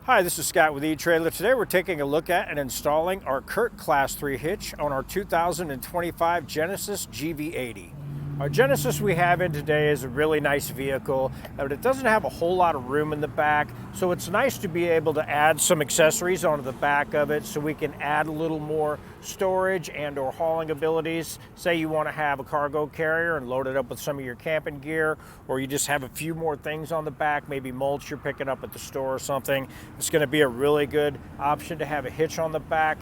Hi, this is Scott with eTrailer. Today we're taking a look at and installing our CURT Class 3 hitch on our 2025 Genesis GV80. Our Genesis we have in today is a really nice vehicle, but it doesn't have a whole lot of room in the back, so it's nice to be able to add some accessories onto the back of it so we can add a little more storage and or hauling abilities. Say you want to have a cargo carrier and load it up with some of your camping gear, or you just have a few more things on the back, maybe mulch you're picking up at the store or something. It's going to be a really good option to have a hitch on the back.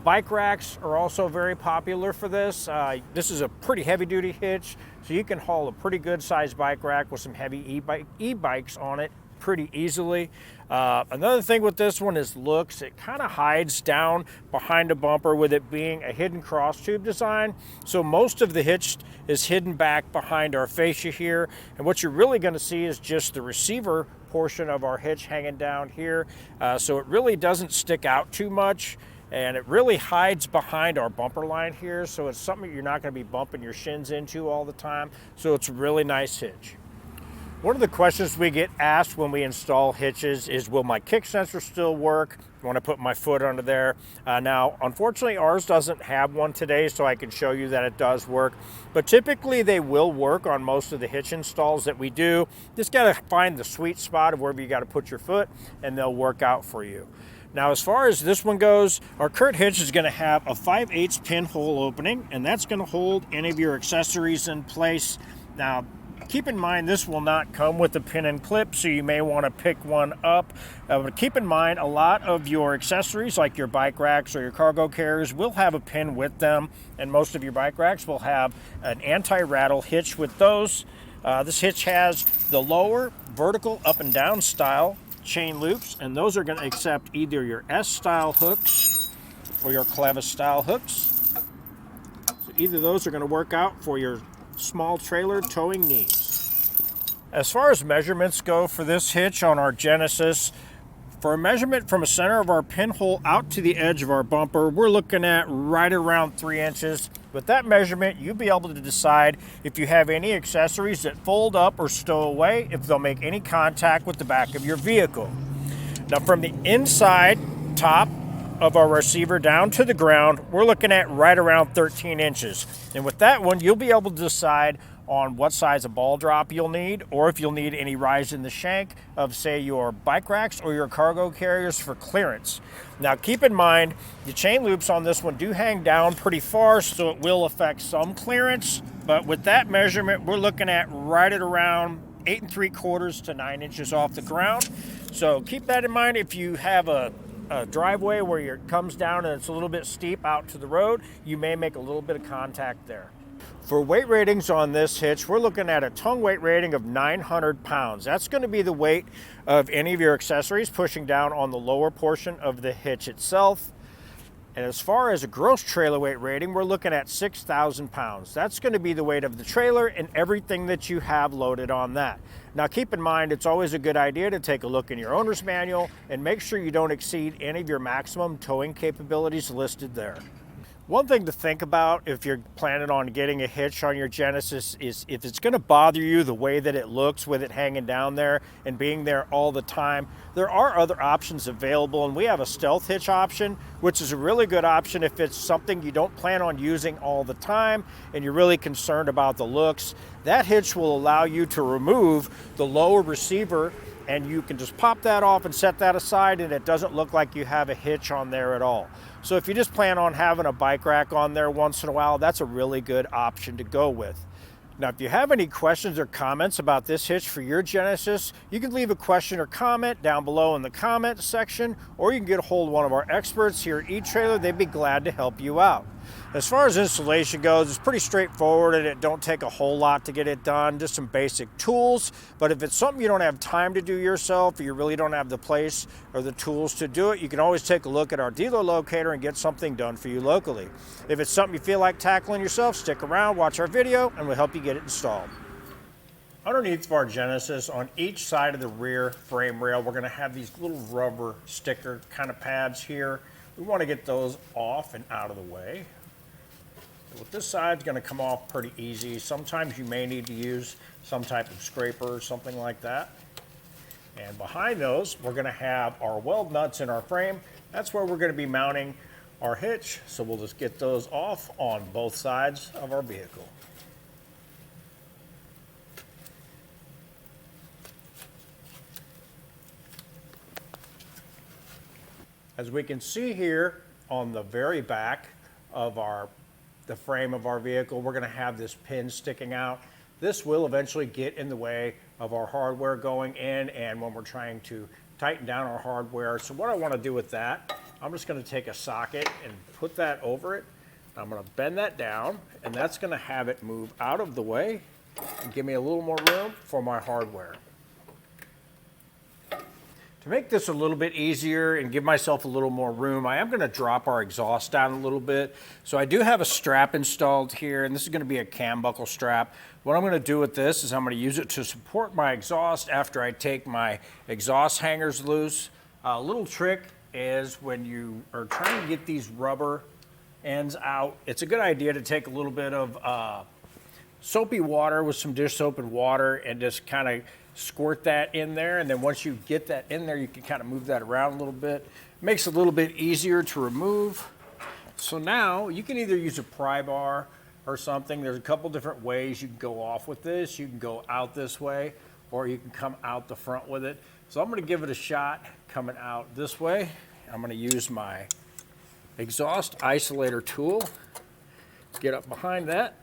Bike racks are also very popular for this. This is a pretty heavy-duty hitch, so you can haul a pretty good-sized bike rack with some heavy e-bikes on it pretty easily. Another thing with this one is looks. It kind of hides down behind a bumper with it being a hidden cross tube design. So most of the hitch is hidden back behind our fascia here, and what you're really going to see is just the receiver portion of our hitch hanging down here. So it really doesn't stick out too much. And it really hides behind our bumper line here, so it's something you're not going to be bumping your shins into all the time, so it's a really nice hitch. One of the questions we get asked when we install hitches is, will my kick sensor still work when I put my foot under there? Now, unfortunately, ours doesn't have one today, so I can show you that it does work, but typically they will work on most of the hitch installs that we do. Just got to find the sweet spot of wherever you got to put your foot, and they'll work out for you. Now, as far as this one goes, our CURT hitch is going to have a 5/8 pinhole opening, and that's going to hold any of your accessories in place. Now, keep in mind this will not come with a pin and clip, so you may want to pick one up. But keep in mind a lot of your accessories, like your bike racks or your cargo carriers, will have a pin with them, and most of your bike racks will have an anti-rattle hitch with those. This hitch has the lower vertical up and down style chain loops, and those are going to accept either your S-style hooks or your clevis style hooks. So either of those are going to work out for your small trailer towing needs. As far as measurements go for this hitch on our Genesis, for a measurement from the center of our pinhole out to the edge of our bumper, we're looking at right around 3 inches. With that measurement, you'll be able to decide if you have any accessories that fold up or stow away, if they'll make any contact with the back of your vehicle. Now, from the inside top of our receiver down to the ground, we're looking at right around 13 inches. And with that one, you'll be able to decide on what size of ball drop you'll need, or if you'll need any rise in the shank of, say, your bike racks or your cargo carriers for clearance. Now, keep in mind, the chain loops on this one do hang down pretty far, so it will affect some clearance, but with that measurement, we're looking at right at around 8 3/4 to 9 inches off the ground. So keep that in mind. If you have a driveway where it comes down and it's a little bit steep out to the road, you may make a little bit of contact there. For weight ratings on this hitch, we're looking at a tongue weight rating of 900 pounds. That's going to be the weight of any of your accessories pushing down on the lower portion of the hitch itself. And as far as a gross trailer weight rating, we're looking at 6,000 pounds. That's going to be the weight of the trailer and everything that you have loaded on that. Now, keep in mind, it's always a good idea to take a look in your owner's manual and make sure you don't exceed any of your maximum towing capabilities listed there. One thing to think about if you're planning on getting a hitch on your Genesis is if it's going to bother you the way that it looks with it hanging down there and being there all the time. There are other options available, and we have a stealth hitch option, which is a really good option if it's something you don't plan on using all the time and you're really concerned about the looks. That hitch will allow you to remove the lower receiver, and you can just pop that off and set that aside, and it doesn't look like you have a hitch on there at all. So if you just plan on having a bike rack on there once in a while, that's a really good option to go with. Now, if you have any questions or comments about this hitch for your Genesis, you can leave a question or comment down below in the comment section, or you can get a hold of one of our experts here at eTrailer. They'd be glad to help you out. As far as installation goes, it's pretty straightforward, and it don't take a whole lot to get it done, just some basic tools. But if it's something you don't have time to do yourself, or you really don't have the place or the tools to do it, you can always take a look at our dealer locator and get something done for you locally. If it's something you feel like tackling yourself, stick around, watch our video, and we'll help you get it installed. Underneath of our Genesis, on each side of the rear frame rail, we're going to have these little rubber sticker kind of pads here. We want to get those off and out of the way. With this side's going to come off pretty easy. Sometimes you may need to use some type of scraper or something like that. And behind those, we're going to have our weld nuts in our frame. That's where we're going to be mounting our hitch. So we'll just get those off on both sides of our vehicle. As we can see here on the very back of the frame of our vehicle, we're going to have this pin sticking out. This will eventually get in the way of our hardware going in and when we're trying to tighten down our hardware. So what I want to do with that, I'm just going to take a socket and put that over it. I'm going to bend that down, and that's going to have it move out of the way and give me a little more room for my hardware. To make this a little bit easier and give myself a little more room, I am going to drop our exhaust down a little bit. So I do have a strap installed here, and this is going to be a cam buckle strap. What I'm going to do with this is I'm going to use it to support my exhaust after I take my exhaust hangers loose. A little trick is when you are trying to get these rubber ends out, it's a good idea to take a little bit of soapy water with some dish soap and water and just kind of squirt that in there, and then once you get that in there, you can kind of move that around a little bit. Makes it a little bit easier to remove. So now you can either use a pry bar or something. There's a couple different ways you can go off with this. You can go out this way, or you can come out the front with it. So I'm going to give it a shot coming out this way. I'm going to use my exhaust isolator tool, get up behind that.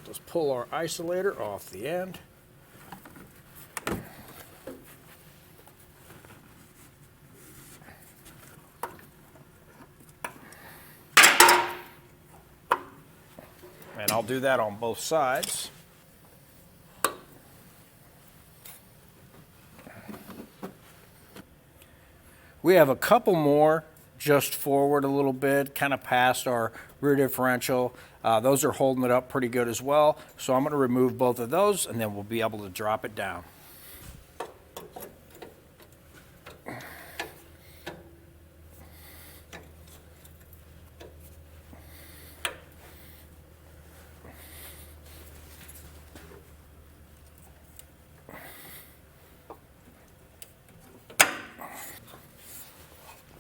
Just pull our isolator off the end. And I'll do that on both sides. We have a couple more just forward a little bit, kind of past our rear differential. Those are holding it up pretty good as well. So I'm going to remove both of those, and then we'll be able to drop it down.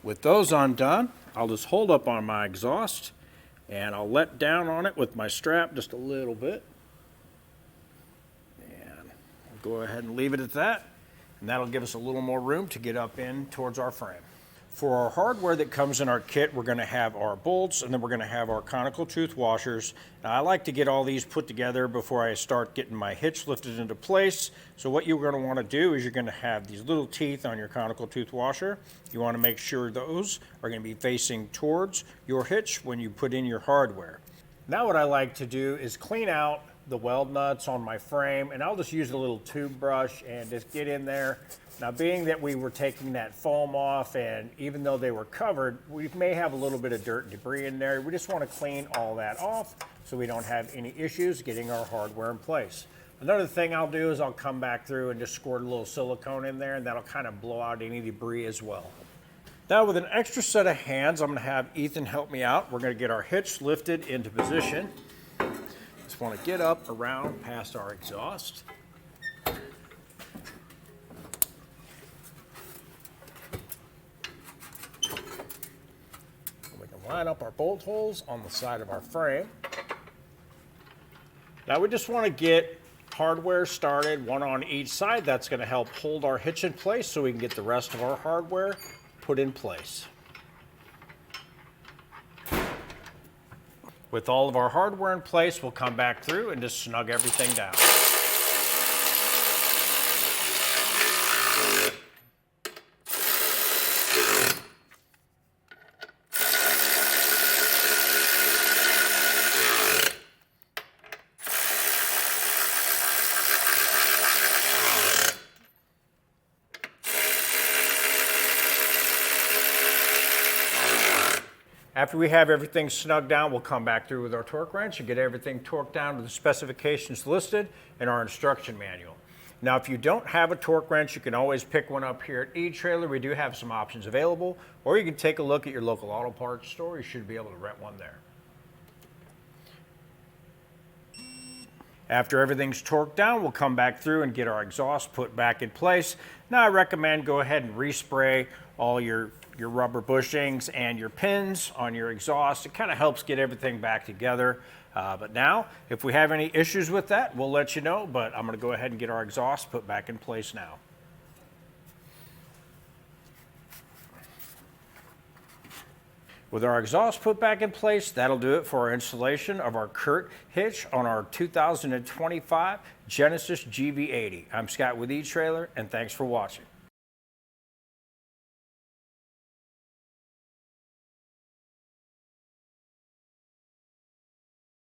With those undone, I'll just hold up on my exhaust and I'll let down on it with my strap just a little bit. And I'll go ahead and leave it at that. And that'll give us a little more room to get up in towards our frame. For our hardware that comes in our kit, we're going to have our bolts, and then we're going to have our conical tooth washers. Now, I like to get all these put together before I start getting my hitch lifted into place. So what you're going to want to do is you're going to have these little teeth on your conical tooth washer. You want to make sure those are going to be facing towards your hitch when you put in your hardware. Now what I like to do is clean out the weld nuts on my frame, and I'll just use a little tube brush and just get in there. Now, being that we were taking that foam off, and even though they were covered, we may have a little bit of dirt and debris in there. We just want to clean all that off so we don't have any issues getting our hardware in place. Another thing I'll do is I'll come back through and just squirt a little silicone in there, and that'll kind of blow out any debris as well. Now, with an extra set of hands, I'm going to have Ethan help me out. We're going to get our hitch lifted into position. Just want to get up around past our exhaust. Line up our bolt holes on the side of our frame. Now we just want to get hardware started, one on each side. That's going to help hold our hitch in place so we can get the rest of our hardware put in place. With all of our hardware in place, we'll come back through and just snug everything down. After we have everything snugged down, we'll come back through with our torque wrench and get everything torqued down to the specifications listed in our instruction manual. Now, if you don't have a torque wrench, you can always pick one up here at eTrailer. We do have some options available, or you can take a look at your local auto parts store. You should be able to rent one there. After everything's torqued down, we'll come back through and get our exhaust put back in place. Now, I recommend go ahead and respray all your rubber bushings and your pins on your exhaust. It kind of helps get everything back together. But now, if we have any issues with that, we'll let you know, but I'm going to go ahead and get our exhaust put back in place now. With our exhaust put back in place, that'll do it for our installation of our CURT hitch on our 2025 Genesis GV80. I'm Scott with eTrailer, and thanks for watching.